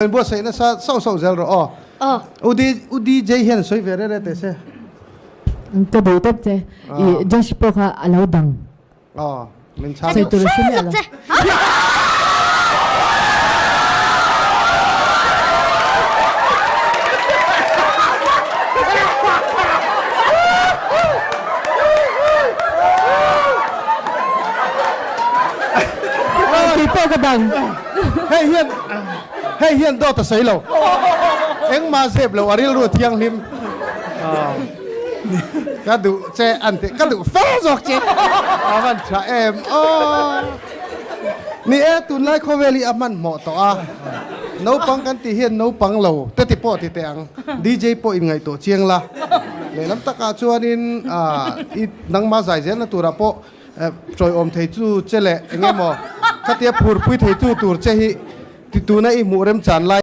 เป็นบัวใส่นะซะเศร้าเจลรออุดีเจเห็นสวยเวรเลยแต่เซ่ก็ดูตับเจจัสปอกอาลาวดังมันช้าใส่ตัวชิ้นอะไรปีโป้ก็ดังให้เฮียนโดดแต่ใส่เราเอ็งมาเสพเราอะไรรู้เที่ยงลิมก็ดูเจอันเตก็ดูเฟซอกเจมันชานี่ตุนไล่โคเวลีมันเหมาะต่อnaupang kan ti hian naupang lo te ti po ti teang DJ po in ngai to chiang la le lam taka chuanin i nangma zai zen na tura po troi om thei chu chele engemaw khatia phur pui thei chu tur che hi ti tu na i mu rem chan lai